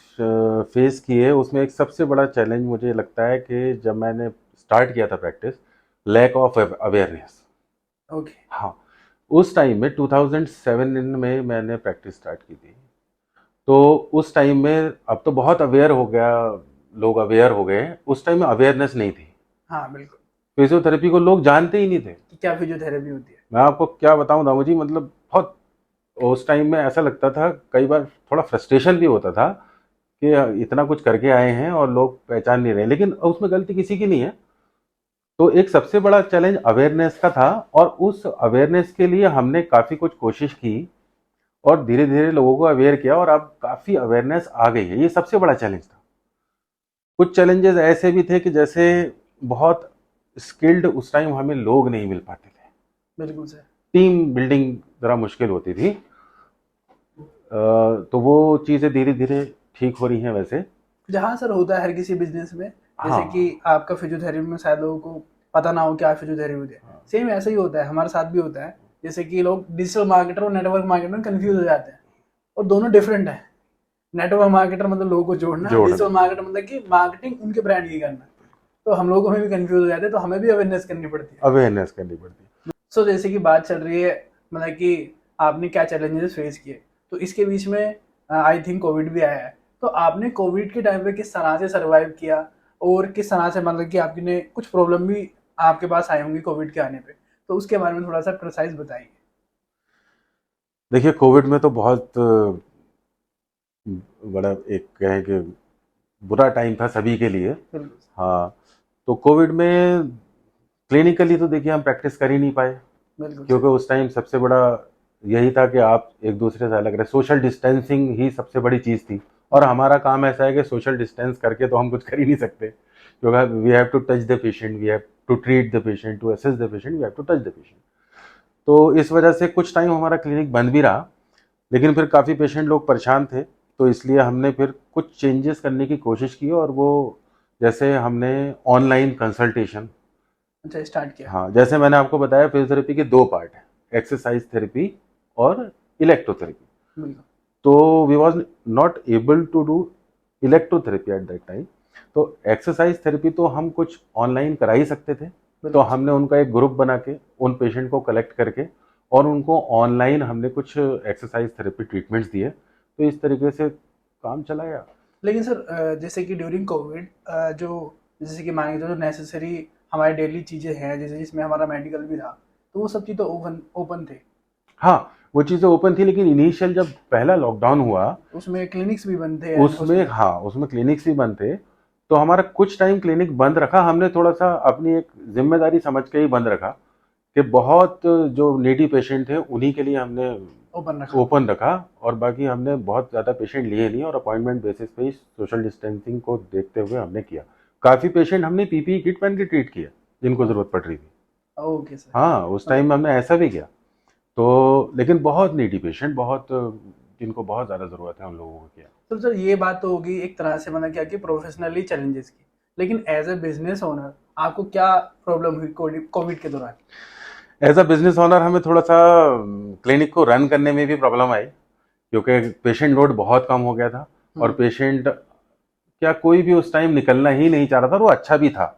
[SPEAKER 2] फेस किए, उसमें एक सबसे बड़ा चैलेंज मुझे लगता है कि जब मैंने स्टार्ट किया था practice, lack of awareness.
[SPEAKER 1] Okay.
[SPEAKER 2] हाँ, उस टाइम में 2007 में मैंने प्रैक्टिस स्टार्ट की थी। तो उस टाइम में, अब तो बहुत अवेयर हो गया, लोग अवेयर हो गए, उस टाइम में अवेयरनेस नहीं थी।
[SPEAKER 1] हाँ बिल्कुल।
[SPEAKER 2] फिजियोथेरेपी को लोग जानते ही नहीं थे।
[SPEAKER 1] कि क्या फिजियोथेरेपी होती है?
[SPEAKER 2] मैं आपको क्या बताऊं दामू जी, मतलब बहुत उस टाइम में ऐसा लगता था, कई बार थोड़ा फ्रस्ट्रेशन भी होता था कि इतना कुछ करके आए हैं और लोग पहचान नहीं रहे, लेकिन उसमें गलती किसी की नहीं है। तो एक सबसे बड़ा चैलेंज अवेयरनेस का था, और उस अवेयरनेस के लिए हमने काफ़ी कुछ कोशिश की और धीरे धीरे लोगों को अवेयर किया, और अब काफ़ी अवेयरनेस आ गई है। ये सबसे बड़ा चैलेंज था। कुछ चैलेंजेस ऐसे भी थे कि जैसे बहुत स्किल्ड उस टाइम हमें लोग नहीं मिल पाते थे,
[SPEAKER 1] बिल्कुल सर।
[SPEAKER 2] टीम बिल्डिंग ज़रा मुश्किल होती थी। तो वो चीज़ें धीरे धीरे ठीक हो रही हैं वैसे।
[SPEAKER 1] जहाँ सर होता है हर किसी बिजनेस में, जैसे कि
[SPEAKER 2] हाँ,
[SPEAKER 1] आपका फिजियोथेरेपी में शायद लोगों को पता ना हो क्या फिजियोथेरेपी होती है,
[SPEAKER 2] हाँ,
[SPEAKER 1] सेम ऐसा ही होता है, हमारे साथ भी होता है। जैसे कि लोग डिजिटल मार्केटर और नेटवर्क मार्केटर में कंफ्यूज हो जाते हैं, और दोनों डिफरेंट है। नेटवर्क मार्केटर मतलब लोगों को जोड़ना, डिजिटल
[SPEAKER 2] जोड़ना,
[SPEAKER 1] मार्केटर मतलब कि मार्केटिंग उनके ब्रांड की करना। तो हम लोगों में भी कंफ्यूज हो जाते हैं, तो हमें भी अवेयरनेस करनी पड़ती है।
[SPEAKER 2] अवेयरनेस करनी पड़ती है।
[SPEAKER 1] सो जैसे कि बात चल रही है मतलब कि आपने क्या चैलेंजेस फेस किए, तो इसके बीच में आई थिंक कोविड भी आया है। तो आपने कोविड के टाइम पे किस तरह से सरवाइव किया, और किस तरह से मतलब कि आपने कुछ प्रॉब्लम भी आपके पास आई होंगी कोविड के आने पे, तो उसके बारे में थोड़ा सा प्रिसाइज बताइए।
[SPEAKER 2] देखिए, कोविड में तो बहुत बड़ा एक कहें कि बुरा टाइम था सभी के लिए।
[SPEAKER 1] बिल्कुल।
[SPEAKER 2] हाँ, तो कोविड में क्लिनिकली तो देखिए हम प्रैक्टिस कर ही नहीं पाए,
[SPEAKER 1] बिल्कुल
[SPEAKER 2] क्योंकि उस टाइम सबसे बड़ा यही था कि आप एक दूसरे से अलग रहे, सोशल डिस्टेंसिंग ही सबसे बड़ी चीज़ थी। और हमारा काम ऐसा है कि सोशल डिस्टेंस करके तो हम कुछ कर ही नहीं सकते, क्योंकि we have to touch the patient, we have to treat the patient, to assess the patient, we have to touch the patient. तो इस वजह से कुछ टाइम हमारा क्लिनिक बंद भी रहा, लेकिन फिर काफ़ी पेशेंट लोग परेशान थे, तो इसलिए हमने फिर कुछ चेंजेस करने की कोशिश की, और वो जैसे हमने ऑनलाइन कंसल्टेशन।
[SPEAKER 1] अच्छा, स्टार्ट किया।
[SPEAKER 2] हाँ, जैसे मैंने आपको बताया फिजियोथेरेपी के दो पार्ट हैं, एक्सरसाइज थेरेपी और इलेक्ट्रोथेरेपी।
[SPEAKER 1] बिल्कुल।
[SPEAKER 2] तो we was not able to do electrotherapy at that time. तो एक्सरसाइज थेरेपी तो हम कुछ ऑनलाइन करा ही सकते थे, तो
[SPEAKER 1] बिल्कुल।
[SPEAKER 2] हमने उनका एक ग्रुप बना के उन पेशेंट को कलेक्ट करके और उनको ऑनलाइन हमने कुछ एक्सरसाइज थेरेपी ट्रीटमेंट्स दिए, तो इस तरीके से काम चलाया।
[SPEAKER 1] लेकिन सर जैसे कि ड्यूरिंग कोविड जो जैसे कि मान लीजिए जो नेसेसरी हमारी डेली चीज़ें हैं, जैसे जिसमें हमारा मेडिकल भी था, तो वो सब चीज़ तो ओपन ओपन थे।
[SPEAKER 2] हाँ, वो चीज़ें ओपन थी, लेकिन इनिशियल जब पहला लॉकडाउन हुआ
[SPEAKER 1] उसमें क्लिनिक्स भी बंद थे एंड
[SPEAKER 2] उसमें,
[SPEAKER 1] हॉस्पिटल।
[SPEAKER 2] हाँ, उसमें क्लिनिक्स भी बंद थे। तो हमारा कुछ टाइम क्लिनिक बंद रखा, हमने थोड़ा सा अपनी एक जिम्मेदारी समझ के ही बंद रखा कि बहुत जो नीडी पेशेंट थे उन्हीं के लिए हमने
[SPEAKER 1] ओपन रखा।
[SPEAKER 2] ओपन रखा, और बाकी हमने बहुत ज़्यादा पेशेंट लिए नहीं, और अपॉइंटमेंट बेसिस पे ही सोशल डिस्टेंसिंग को देखते हुए हमने किया। काफ़ी पेशेंट हमने पीपीई किट पहन के ट्रीट किया जिनको ज़रूरत पड़ रही थी।
[SPEAKER 1] Okay sir.
[SPEAKER 2] हाँ, उस टाइम में
[SPEAKER 1] मतलब
[SPEAKER 2] हमने ऐसा भी किया। तो लेकिन बहुत नीडी पेशेंट, बहुत जिनको बहुत ज़्यादा ज़रूरत है उन लोगों को किया।
[SPEAKER 1] तो सर ये बात तो होगी एक तरह से, मतलब क्या कि प्रोफेशनली चैलेंजेस की, लेकिन एज ए बिजनेस ओनर आपको क्या प्रॉब्लम हुई कोविड के दौरान?
[SPEAKER 2] एज अ बिजनेस ओनर हमें थोड़ा सा क्लिनिक को रन करने में भी प्रॉब्लम आई, क्योंकि पेशेंट लोड बहुत कम हो गया था, और पेशेंट क्या कोई भी उस टाइम निकलना ही नहीं चाह रहा था, और वो अच्छा भी था।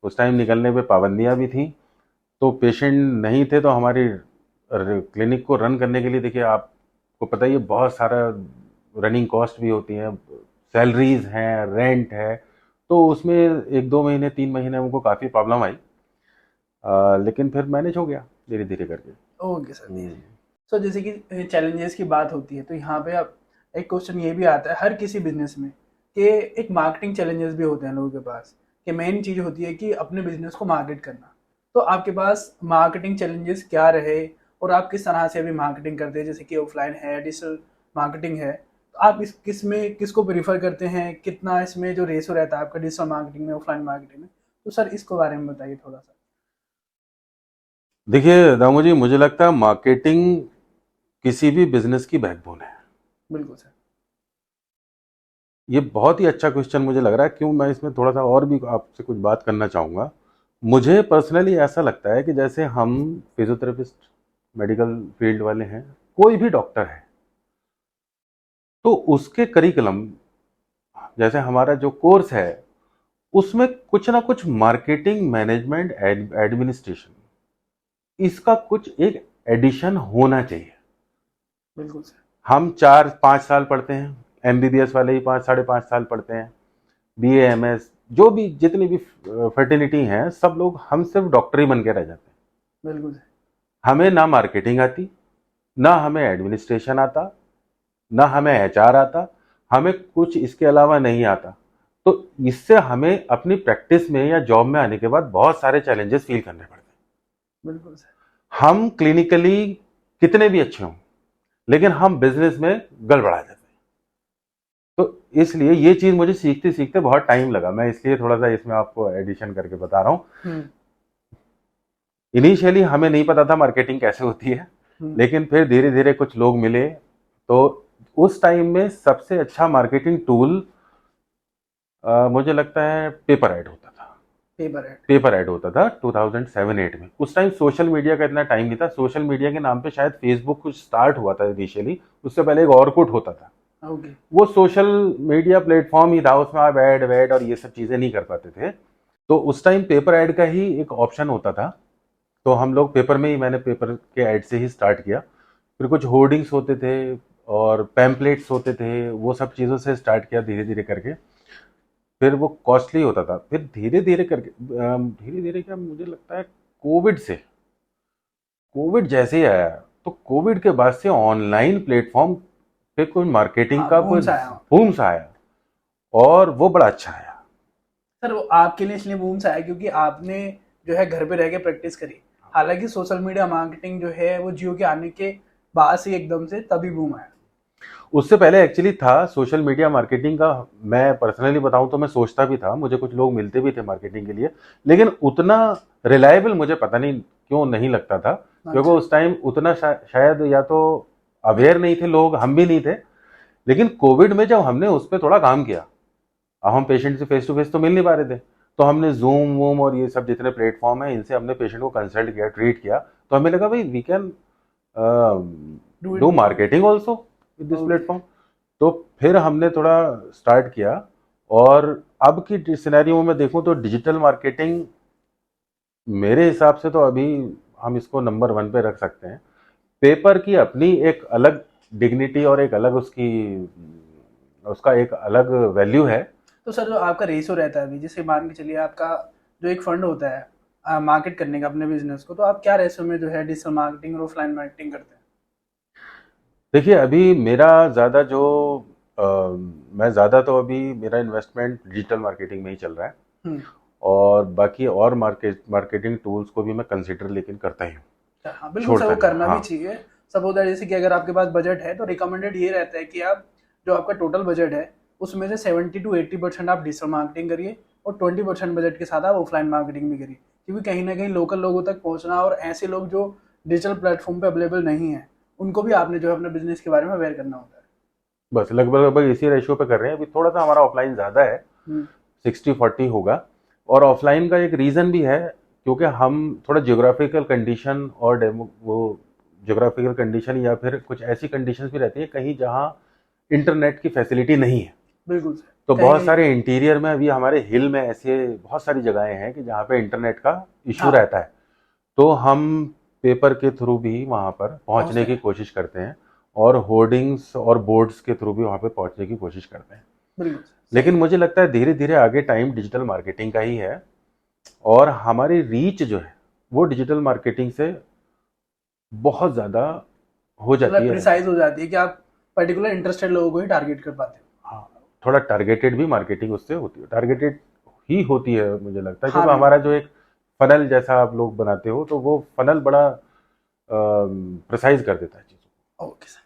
[SPEAKER 2] उस टाइम निकलने पे पाबंदियां भी थी, तो पेशेंट नहीं थे, तो हमारी क्लिनिक को रन करने के लिए देखिए आपको पता ही है बहुत सारा रनिंग कॉस्ट भी होती है, सैलरीज हैं, रेंट है, तो उसमें एक दो महीने 3 महीने हमको काफ़ी प्रॉब्लम आई। लेकिन फिर मैनेज हो गया धीरे धीरे करके।
[SPEAKER 1] Okay sir. सो जैसे कि चैलेंजेस की बात होती है, तो यहाँ पे अब एक क्वेश्चन ये भी आता है हर किसी बिजनेस में कि एक मार्केटिंग चैलेंजेस भी होते हैं लोगों के पास, कि मेन चीज़ होती है कि अपने बिजनेस को मार्केट करना। तो आपके पास मार्केटिंग चैलेंजेस क्या रहे और आप किस तरह से अभी मार्केटिंग करते हैं? जैसे कि ऑफलाइन है, डिजिटल मार्केटिंग है, तो आप इस किस में किसको प्रीफर करते हैं? कितना इसमें जो रेशो रहता है आपका डिजिटल मार्केटिंग में, ऑफलाइन मार्केटिंग में? तो सर इसको बारे में बताइए थोड़ा सा।
[SPEAKER 2] देखिए दामू जी, मुझे लगता है मार्केटिंग किसी भी बिजनेस की बैकबोन है।
[SPEAKER 1] बिल्कुल सर।
[SPEAKER 2] ये बहुत ही अच्छा क्वेश्चन मुझे लग रहा है, क्यों मैं इसमें थोड़ा सा और भी आपसे कुछ बात करना चाहूँगा। मुझे पर्सनली ऐसा लगता है कि जैसे हम फिजियोथेरेपिस्ट, मेडिकल फील्ड वाले हैं, कोई भी डॉक्टर है, तो उसके करिकुलम, जैसे हमारा जो कोर्स है, उसमें कुछ ना कुछ मार्केटिंग, मैनेजमेंट, एडमिनिस्ट्रेशन, इसका कुछ एक एडिशन होना चाहिए।
[SPEAKER 1] बिल्कुल सर।
[SPEAKER 2] हम 4-5 साल पढ़ते हैं, एमबीबीएस वाले ही 5-5.5 साल पढ़ते हैं, बीए एमएस, जो भी जितनी भी फर्टिलिटी हैं, सब लोग हम सिर्फ डॉक्टर ही बन के रह जाते हैं।
[SPEAKER 1] बिल्कुल सर।
[SPEAKER 2] हमें ना मार्केटिंग आती, ना हमें एडमिनिस्ट्रेशन आता, ना हमें एचआर आता, हमें कुछ इसके अलावा नहीं आता। तो इससे हमें अपनी प्रैक्टिस में या जॉब में आने के बाद बहुत सारे चैलेंजेस फील करने पड़ते हैं।
[SPEAKER 1] बिल्कुल सर।
[SPEAKER 2] हम क्लिनिकली कितने भी अच्छे हों, लेकिन हम बिजनेस में गड़बड़ा जाते हैं। तो इसलिए ये चीज मुझे सीखते सीखते बहुत टाइम लगा, मैं इसलिए थोड़ा सा इसमें आपको एडिशन करके बता रहा हूँ। इनिशियली हमें नहीं पता था मार्केटिंग कैसे होती है, लेकिन फिर धीरे धीरे कुछ लोग मिले, तो उस टाइम में सबसे अच्छा मार्केटिंग टूल मुझे लगता है पेपर ऐड होता था। पेपर ऐड होता था 2007-8 में। उस टाइम सोशल मीडिया का इतना टाइम नहीं था, सोशल मीडिया के नाम पे शायद फेसबुक कुछ स्टार्ट हुआ था इनिशियली, उससे पहले एक ऑर्कुट होता था। वो सोशल मीडिया प्लेटफॉर्म ही था, उसमें आप ऐड वैड और ये सब चीजें नहीं कर पाते थे। तो उस टाइम पेपर ऐड का ही एक ऑप्शन होता था, तो हम लोग पेपर में ही, मैंने पेपर के ऐड से ही स्टार्ट किया। फिर कुछ होर्डिंग्स होते थे और पैम्पलेट्स होते थे, वो सब चीज़ों से स्टार्ट किया धीरे धीरे करके। फिर वो कॉस्टली होता था, फिर धीरे धीरे करके धीरे धीरे क्या, मुझे लगता है कोविड जैसे ही आया, तो कोविड के बाद से ऑनलाइन प्लेटफॉर्म पे कोई मार्केटिंग का कोई बूम सा आया। और वो बड़ा अच्छा आया।
[SPEAKER 1] सर वो आपके लिए इसलिए बूम आया क्योंकि आपने जो है घर पे रह के प्रैक्टिस करी। हालांकि सोशल मीडिया मार्केटिंग जो है वो जियो के आने के बाद से एकदम से तभी बूम आया।
[SPEAKER 2] उससे पहले एक्चुअली था सोशल मीडिया मार्केटिंग का। मैं पर्सनली बताऊं तो मैं सोचता भी था, मुझे कुछ लोग मिलते भी थे मार्केटिंग के लिए, लेकिन उतना रिलायबल मुझे पता नहीं क्यों नहीं लगता था, क्योंकि
[SPEAKER 1] अच्छा।
[SPEAKER 2] उस टाइम उतना शायद या तो अवेयर नहीं थे लोग, हम भी नहीं थे। लेकिन कोविड में जब हमने उस पर थोड़ा काम किया, अब हम पेशेंट से फेस टू फेस तो मिल नहीं पा रहे थे, तो हमने जूम वूम और ये सब जितने प्लेटफॉर्म है इनसे हमने पेशेंट को कंसल्ट किया, ट्रीट किया, तो हमें लगा भाई we can
[SPEAKER 1] do it
[SPEAKER 2] do
[SPEAKER 1] business.
[SPEAKER 2] Marketing also with this
[SPEAKER 1] okay.
[SPEAKER 2] Platform. तो फिर हमने थोड़ा स्टार्ट किया। और अब की सिनेरियो में देखूं तो डिजिटल मार्केटिंग मेरे हिसाब से तो अभी हम इसको नंबर 1 पे रख सकते हैं। पेपर की अपनी एक अलग डिग्निटी और एक अलग उसकी उसका एक अलग वैल्यू है।
[SPEAKER 1] तो सर जो आपका रेशो रहता है अभी, जैसे मान के चलिए आपका जो एक फंड होता है मार्केट करने का अपने बिजनेस को, तो आप क्या रेशो में जो है डिजिटल मार्केटिंग और ऑफलाइन मार्केटिंग करते हैं?
[SPEAKER 2] देखिए अभी मेरा ज़्यादा जो अ, मैं ज़्यादा तो अभी मेरा इन्वेस्टमेंट डिजिटल मार्केटिंग में ही चल रहा है,
[SPEAKER 1] हम्म।
[SPEAKER 2] और बाकी और मार्केटिंग टूल्स को भी मैं कंसिडर लेकिन करता ही हूँ,
[SPEAKER 1] हाँ बिल्कुल सर,
[SPEAKER 2] छोड़ता
[SPEAKER 1] वो
[SPEAKER 2] नहीं।
[SPEAKER 1] करना भी
[SPEAKER 2] हाँ
[SPEAKER 1] चाहिए। सब होता है जैसे कि अगर आपके पास बजट है तो रिकमेंडेड ये रहता है कि आप जो आपका टोटल बजट है उसमें से 70 to 80% आप डिजिटल मार्केटिंग करिए और 20% बजट के साथ आप ऑफलाइन मार्केटिंग भी करिए, क्योंकि कहीं ना कहीं लोकल लोगों तक पहुंचना और ऐसे लोग जो डिजिटल प्लेटफॉर्म पे अवेलेबल नहीं है उनको भी आपने जो है अपने बिजनेस के बारे में अवेयर करना होता है।
[SPEAKER 2] बस लगभग लगभग इसी रेशियो पे कर रहे हैं। अभी थोड़ा सा हमारा ऑफलाइन ज़्यादा है,
[SPEAKER 1] हम्म।
[SPEAKER 2] 60-40 होगा। और ऑफलाइन का एक रीज़न भी है, क्योंकि हम थोड़ा जियोग्राफिकल कंडीशन और डेमो वो जियोग्राफिकल कंडीशन या फिर कुछ ऐसी कंडीशंस भी रहती है कहीं जहाँ इंटरनेट की फैसिलिटी नहीं है।
[SPEAKER 1] बिल्कुल सर।
[SPEAKER 2] तो
[SPEAKER 1] कहीं
[SPEAKER 2] बहुत
[SPEAKER 1] कहीं।
[SPEAKER 2] सारे इंटीरियर में अभी हमारे हिल में ऐसे बहुत सारी जगहें हैं कि जहाँ पे इंटरनेट का इशू
[SPEAKER 1] हाँ।
[SPEAKER 2] रहता है। तो हम पेपर के थ्रू भी वहाँ पर पहुँचने
[SPEAKER 1] पहुंचते
[SPEAKER 2] की
[SPEAKER 1] हैं।
[SPEAKER 2] कोशिश करते हैं, और होर्डिंग्स और बोर्ड्स के थ्रू भी वहाँ पे पहुँचने की कोशिश करते हैं।
[SPEAKER 1] बिल्कुल सर, सही
[SPEAKER 2] लेकिन
[SPEAKER 1] है।
[SPEAKER 2] मुझे लगता है धीरे धीरे आगे टाइम डिजिटल मार्केटिंग का ही है, और हमारी रीच जो है वो डिजिटल मार्केटिंग से बहुत ज़्यादा हो जाती
[SPEAKER 1] मतलब
[SPEAKER 2] है।
[SPEAKER 1] प्रिसाइज हो जाती है कि आप पर्टिकुलर इंटरेस्टेड लोगों को ही टारगेट कर पाते
[SPEAKER 2] हाँ, थोड़ा टारगेटेड भी मार्केटिंग उससे होती है, टारगेटेड ही होती है मुझे लगता है,
[SPEAKER 1] हो। हाँ
[SPEAKER 2] क्योंकि हमारा
[SPEAKER 1] बिल्कुल।
[SPEAKER 2] जो एक फनल जैसा आप लोग बनाते हो तो वो फनल बड़ा प्रिसाइज कर देता है चीज़ों
[SPEAKER 1] ओके सर।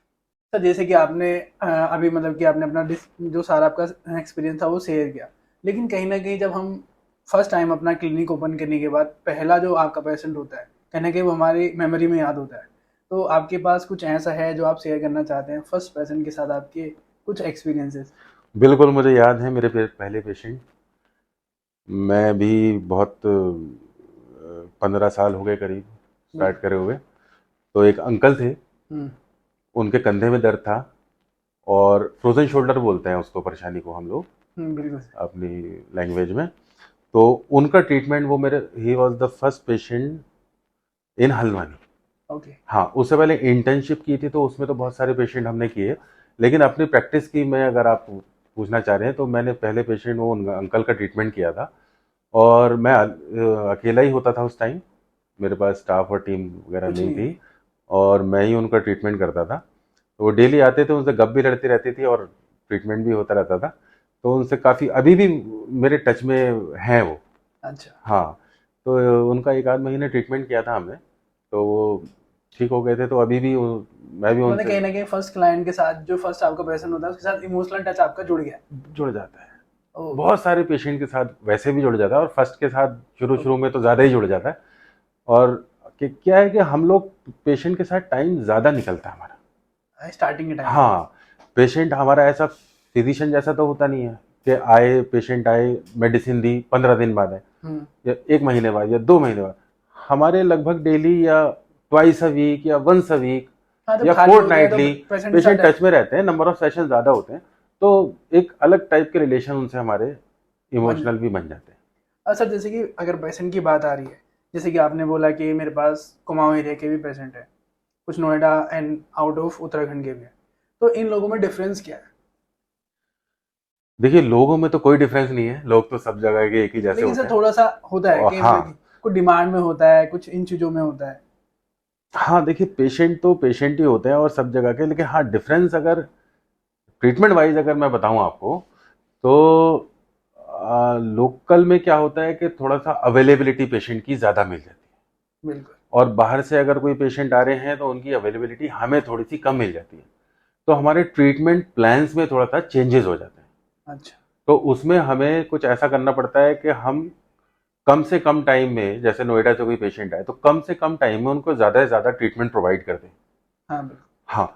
[SPEAKER 1] सर जैसे कि आपने अभी मतलब कि आपने अपना जो सारा आपका एक्सपीरियंस था वो शेयर किया, लेकिन कहीं ना कहीं जब हम फर्स्ट टाइम अपना क्लिनिक ओपन करने के बाद पहला जो आपका पेशेंट होता है कहीं ना कहीं वो हमारी मेमोरी में याद होता है। तो आपके पास कुछ ऐसा है जो आप शेयर करना चाहते हैं फर्स्ट पेशेंट के साथ, आपके कुछ एक्सपीरियंसेस?
[SPEAKER 2] को। बिल्कुल मुझे याद है मेरे पहले पेशेंट, मैं भी बहुत 15 साल हो गए करीब स्टार्ट करे हुए। तो एक अंकल थे,
[SPEAKER 1] हम्म।
[SPEAKER 2] उनके कंधे में दर्द था, और फ्रोजन शोल्डर बोलते हैं उसको परेशानी को हम लोग
[SPEAKER 1] बिल्कुल।
[SPEAKER 2] अपनी लैंग्वेज में। तो उनका ट्रीटमेंट वो मेरे he was the first patient in Haldwani.
[SPEAKER 1] Okay.
[SPEAKER 2] हाँ, उससे पहले इंटर्नशिप की थी तो उसमें तो बहुत सारे पेशेंट हमने किए, लेकिन अपनी प्रैक्टिस की मैं अगर आप पूछना चाह रहे हैं तो मैंने पहले पेशेंट वो अंकल का ट्रीटमेंट किया था। और मैं अकेला ही होता था उस टाइम, मेरे पास स्टाफ और टीम वगैरह
[SPEAKER 1] कुछ
[SPEAKER 2] नहीं
[SPEAKER 1] नहीं है।
[SPEAKER 2] थी, और मैं ही उनका ट्रीटमेंट करता था। तो वो डेली आते थे, उनसे गप भी लड़ती रहती थी और ट्रीटमेंट भी होता रहता था। तो उनसे काफ़ी अभी भी मेरे टच में हैं वो।
[SPEAKER 1] अच्छा।
[SPEAKER 2] हाँ, तो उनका 1 आध महीने ट्रीटमेंट किया था हमने, तो वो ठीक हो गए थे। तो अभी भी मैं भी
[SPEAKER 1] मतलब
[SPEAKER 2] उनसे
[SPEAKER 1] कहीं ना कहीं फर्स्ट क्लाइंट के साथ जो फर्स्ट आपका पेशेंट होता है उसके साथ इमोशनल टच आपका जुड़ गया।
[SPEAKER 2] जुड़ जाता है।
[SPEAKER 1] ओके।
[SPEAKER 2] बहुत सारे पेशेंट के साथ वैसे भी जुड़ जाता है, और फर्स्ट के साथ शुरू शुरू
[SPEAKER 1] ओके।
[SPEAKER 2] में तो ज़्यादा ही जुड़ जाता है। और क्या है कि हम लोग पेशेंट के साथ टाइम ज़्यादा निकलता है हमारा।
[SPEAKER 1] स्टार्टिंग के टाइम पे।
[SPEAKER 2] हाँ, पेशेंट हमारा ऐसा फिजिशियन जैसा तो होता नहीं है कि आए पेशेंट आए मेडिसिन दी 15 दिन बाद है,
[SPEAKER 1] हम्म।
[SPEAKER 2] या 1 महीने बाद या 2 महीने बाद। हमारे लगभग डेली या ट्वाइस अ वीक या वंस अ वीक
[SPEAKER 1] हाँ जब
[SPEAKER 2] या
[SPEAKER 1] खाली
[SPEAKER 2] फोर्ट
[SPEAKER 1] होते हैं तो
[SPEAKER 2] नाइटली
[SPEAKER 1] पेशेंट के साथ
[SPEAKER 2] पेशेंट टच में रहते हैं, नंबर ऑफ सेशन ज़्यादा होते हैं, तो एक अलग टाइप के रिलेशन उनसे हमारे
[SPEAKER 1] बन
[SPEAKER 2] इमोशनल
[SPEAKER 1] जाता
[SPEAKER 2] भी बन जाते हैं।
[SPEAKER 1] है। सर जैसे कि अगर पेशेंट की बात आ रही है, जैसे कि आपने बोला कि मेरे पास कुमाऊं एरिया के भी पेशेंट है, कुछ Noida and out of Uttarakhand के भी है, तो इन लोगों में डिफरेंस क्या है?
[SPEAKER 2] देखिए लोगों में तो कोई डिफरेंस नहीं है, लोग तो सब जगह के एक ही जैसे
[SPEAKER 1] लेकिन
[SPEAKER 2] होते
[SPEAKER 1] सर
[SPEAKER 2] हैं।
[SPEAKER 1] थोड़ा सा होता है
[SPEAKER 2] और
[SPEAKER 1] कि मतलब कि
[SPEAKER 2] हाँ,
[SPEAKER 1] कुछ डिमांड में होता है, कुछ इन चीज़ों में होता है।
[SPEAKER 2] हाँ देखिए पेशेंट तो पेशेंट ही होते हैं और सब जगह के, लेकिन हाँ डिफरेंस अगर ट्रीटमेंट वाइज अगर मैं बताऊं आपको, तो लोकल में क्या होता है कि थोड़ा सा अवेलेबिलिटी पेशेंट की ज़्यादा मिल जाती है,
[SPEAKER 1] बिल्कुल।
[SPEAKER 2] और बाहर से अगर कोई पेशेंट आ रहे हैं तो उनकी अवेलेबिलिटी हमें थोड़ी सी कम मिल जाती है, तो हमारे ट्रीटमेंट प्लान्स में थोड़ा सा चेंजेस हो जाते हैं।
[SPEAKER 1] अच्छा।
[SPEAKER 2] तो उसमें हमें कुछ ऐसा करना पड़ता है कि हम कम से कम टाइम में, जैसे नोएडा से कोई पेशेंट आए तो कम से कम टाइम में उनको ज़्यादा से ज़्यादा ट्रीटमेंट प्रोवाइड कर दें।
[SPEAKER 1] हाँ बिल्कुल।
[SPEAKER 2] हाँ,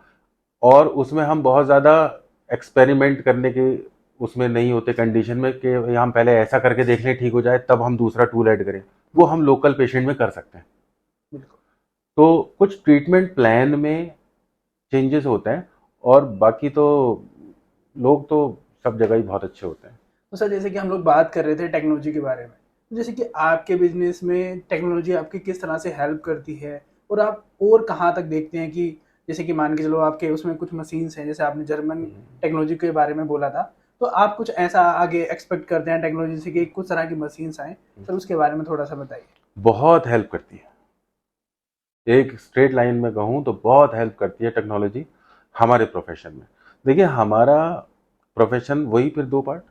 [SPEAKER 2] और उसमें हम बहुत ज़्यादा एक्सपेरिमेंट करने के उसमें नहीं होते कंडीशन में कि हम पहले ऐसा करके देख लें ठीक हो जाए तब हम दूसरा टूल ऐड करें, वो हम लोकल पेशेंट में कर सकते हैं।
[SPEAKER 1] बिल्कुल।
[SPEAKER 2] तो कुछ ट्रीटमेंट प्लान में चेंजेस होते हैं, और बाकी तो लोग तो सब जगह ही बहुत अच्छे होते हैं।
[SPEAKER 1] तो सर जैसे कि हम लोग बात कर रहे थे टेक्नोलॉजी के बारे में, तो जैसे कि आपके बिजनेस में टेक्नोलॉजी आपकी किस तरह से हेल्प करती है, और आप और कहाँ तक देखते हैं कि जैसे कि मान के चलो आपके उसमें कुछ मशीन्स हैं, जैसे आपने जर्मन टेक्नोलॉजी के बारे में बोला था, तो आप कुछ ऐसा आगे एक्सपेक्ट करते हैं टेक्नोलॉजी से कि कुछ तरह की मशीन्स आए, सर उसके बारे में थोड़ा सा बताइए।
[SPEAKER 2] बहुत हेल्प करती है, एक स्ट्रेट लाइन में कहूँ तो बहुत हेल्प करती है टेक्नोलॉजी हमारे प्रोफेशन में। देखिए, हमारा प्रोफेशन वही फिर दो पार्ट,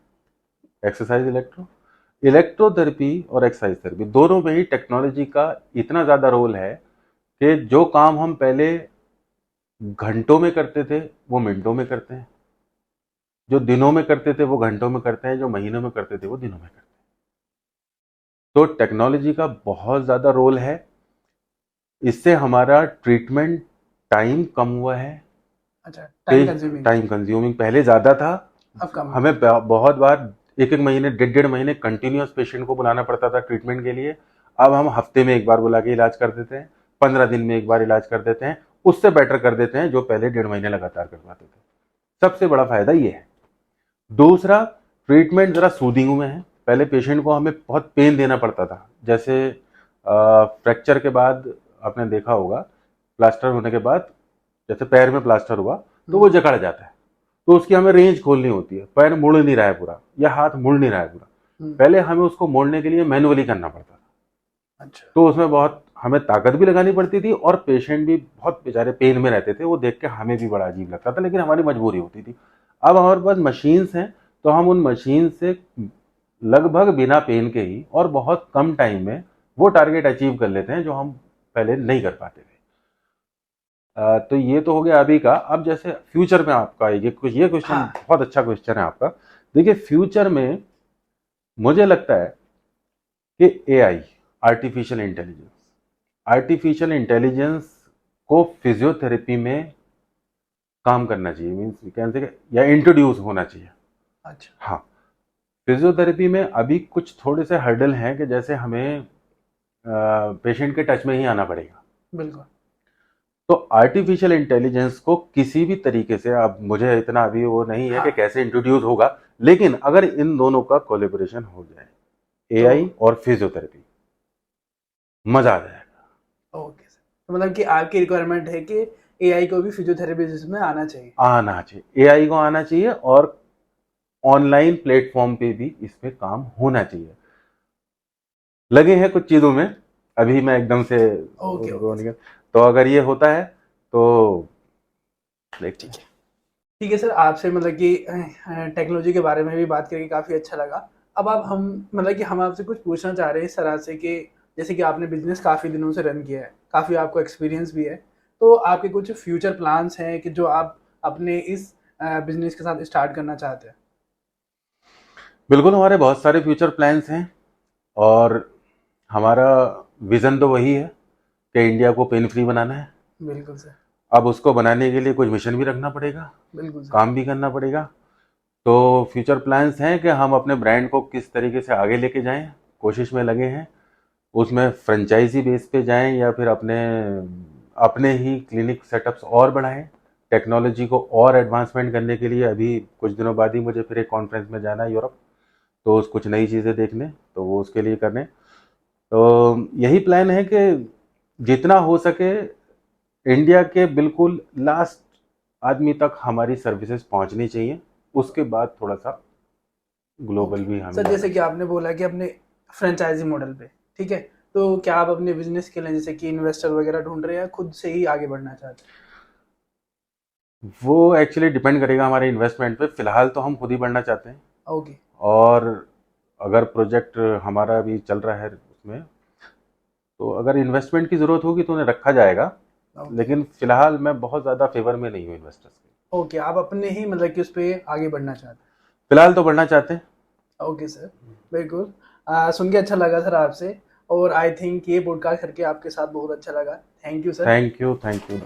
[SPEAKER 2] एक्सरसाइज इलेक्ट्रोथेरेपी और एक्सरसाइज थेरेपी, दोनों में ही टेक्नोलॉजी का इतना ज़्यादा रोल है कि जो काम हम पहले घंटों में करते थे वो मिनटों में करते हैं, जो दिनों में करते थे वो घंटों में करते हैं, जो महीनों में करते थे वो दिनों में करते हैं। तो टेक्नोलॉजी का बहुत ज़्यादा रोल है, इससे हमारा ट्रीटमेंट टाइम कम हुआ है।
[SPEAKER 1] अच्छा, टाइम कंज्यूमिंग।
[SPEAKER 2] टाइम कंज्यूमिंग पहले ज़्यादा था,
[SPEAKER 1] अब कम है।
[SPEAKER 2] हमें बहुत बार एक एक महीने, डेढ़ डेढ़ महीने कंटिन्यूस पेशेंट को बुलाना पड़ता था ट्रीटमेंट के लिए। अब हम हफ्ते में एक बार बुला के इलाज कर देते हैं, 15 दिन में एक बार इलाज कर देते हैं, उससे बेटर कर देते हैं जो पहले डेढ़ महीने लगातार करवाते थे। सबसे बड़ा फायदा ये है। दूसरा, ट्रीटमेंट जरा सूदिंग में है। पहले पेशेंट को हमें बहुत पेन देना पड़ता था, जैसे फ्रैक्चर के बाद आपने देखा होगा, प्लास्टर होने के बाद जैसे पैर में प्लास्टर हुआ तो वो जकड़ जाता है, तो उसकी हमें रेंज खोलनी होती है, पैर मुड़ नहीं रहा है पूरा या हाथ मुड़ नहीं रहा है पूरा, पहले हमें उसको मोड़ने के लिए मैनुअली करना पड़ता था।
[SPEAKER 1] अच्छा।
[SPEAKER 2] तो उसमें बहुत हमें ताकत भी लगानी पड़ती थी, और पेशेंट भी बहुत बेचारे पेन में रहते थे, वो देख के हमें भी बड़ा अजीब लगता था, लेकिन हमारी मजबूरी होती थी। अब हमारे पास मशीन्स हैं, तो हम उन मशीन से लगभग बिना पेन के ही और बहुत कम टाइम में वो टारगेट अचीव कर लेते हैं जो हम पहले नहीं कर पाते थे। तो ये तो हो गया अभी का। अब जैसे फ्यूचर में आपका ये क्वेश्चन
[SPEAKER 1] हाँ।
[SPEAKER 2] बहुत अच्छा क्वेश्चन है आपका। देखिए, फ्यूचर में मुझे लगता है कि एआई, आर्टिफिशियल इंटेलिजेंस को फिजियोथेरेपी में काम करना चाहिए, मीन्स कैन से या इंट्रोड्यूस होना चाहिए।
[SPEAKER 1] अच्छा।
[SPEAKER 2] हाँ, फिजियोथेरेपी में अभी कुछ थोड़े से हर्डल हैं कि जैसे हमें पेशेंट के टच में ही आना पड़ेगा।
[SPEAKER 1] बिल्कुल।
[SPEAKER 2] तो आर्टिफिशियल इंटेलिजेंस को किसी भी तरीके से, अब मुझे इतना अभी वो नहीं है कि
[SPEAKER 1] हाँ।
[SPEAKER 2] कैसे इंट्रोड्यूस होगा, लेकिन अगर इन दोनों का कोलेबोरेशन हो जाए,
[SPEAKER 1] तो
[SPEAKER 2] एआई और फिजियोथेरेपी, मजा आ जाएगा।
[SPEAKER 1] ओके सर, तो मतलब कि आपकी रिक्वायरमेंट है कि एआई को भी फिजियोथेरेपी में आना चाहिए।
[SPEAKER 2] आना चाहिए, एआई को आना चाहिए, और ऑनलाइन प्लेटफॉर्म पे भी इस पे काम होना चाहिए। लगे हैं कुछ चीजों में, अभी मैं एकदम से
[SPEAKER 1] ओके
[SPEAKER 2] वो
[SPEAKER 1] ओके।
[SPEAKER 2] नहीं, तो अगर ये होता है तो देखते हैं।
[SPEAKER 1] ठीक है सर, आपसे मतलब कि टेक्नोलॉजी के बारे में भी बात करके काफ़ी अच्छा लगा। अब आप हम मतलब कि हम आपसे कुछ पूछना चाह रहे हैं इस तरह से कि जैसे कि आपने बिजनेस काफ़ी दिनों से रन किया है, काफ़ी आपको एक्सपीरियंस भी है, तो आपके कुछ फ्यूचर प्लान्स हैं कि जो आप अपने इस बिजनेस के साथ स्टार्ट करना चाहते हैं?
[SPEAKER 2] बिल्कुल, हमारे बहुत सारे फ्यूचर प्लान्स हैं, और हमारा विजन तो वही है कि इंडिया को पेन फ्री बनाना है।
[SPEAKER 1] बिल्कुल सर।
[SPEAKER 2] अब उसको बनाने के लिए कुछ मिशन भी रखना पड़ेगा,
[SPEAKER 1] बिल्कुल सर।
[SPEAKER 2] काम भी करना पड़ेगा। तो फ्यूचर प्लान्स हैं कि हम अपने ब्रांड को किस तरीके से आगे लेके जाएं, कोशिश में लगे हैं। उसमें फ्रेंचाइजी बेस पे जाएं या फिर अपने अपने ही क्लिनिक सेटअप्स और बढ़ाएं। टेक्नोलॉजी को और एडवांसमेंट करने के लिए अभी कुछ दिनों बाद ही मुझे फिर एक कॉन्फ्रेंस में जाना है यूरोप, तो कुछ नई चीज़ें देखने, तो वो उसके लिए करने। तो यही प्लान है कि जितना हो सके इंडिया के बिल्कुल लास्ट आदमी तक हमारी सर्विसेज पहुंचनी चाहिए, उसके बाद थोड़ा सा ग्लोबल
[SPEAKER 1] ओके
[SPEAKER 2] भी हमें
[SPEAKER 1] सर,
[SPEAKER 2] जाना
[SPEAKER 1] जैसे कि
[SPEAKER 2] चाहिए।
[SPEAKER 1] आपने बोला कि अपने फ्रेंचाइजी मॉडल पे, ठीक है, तो क्या आप अपने बिजनेस के लिए जैसे कि इन्वेस्टर वगैरह ढूंढ रहे हैं या खुद से ही आगे बढ़ना चाहते हैं?
[SPEAKER 2] वो एक्चुअली डिपेंड करेगा हमारे इन्वेस्टमेंट पे। फिलहाल तो हम खुद ही बढ़ना चाहते हैं,
[SPEAKER 1] ओके
[SPEAKER 2] और अगर प्रोजेक्ट हमारा अभी चल रहा है उसमें, तो अगर इन्वेस्टमेंट की ज़रूरत होगी तो उन्हें रखा जाएगा, लेकिन फिलहाल मैं बहुत ज़्यादा फेवर में नहीं हूँ इन्वेस्टर्स के।
[SPEAKER 1] ओके, आप अपने ही मतलब कि उस पर आगे बढ़ना चाहते
[SPEAKER 2] फिलहाल तो बढ़ना चाहते हैं।
[SPEAKER 1] हैं। ओके सर, बिल्कुल। सुन के अच्छा लगा सर आपसे, और आई थिंक ये पॉडकास्ट करके आपके साथ बहुत अच्छा लगा। Thank you sir.
[SPEAKER 2] Thank you, thank you.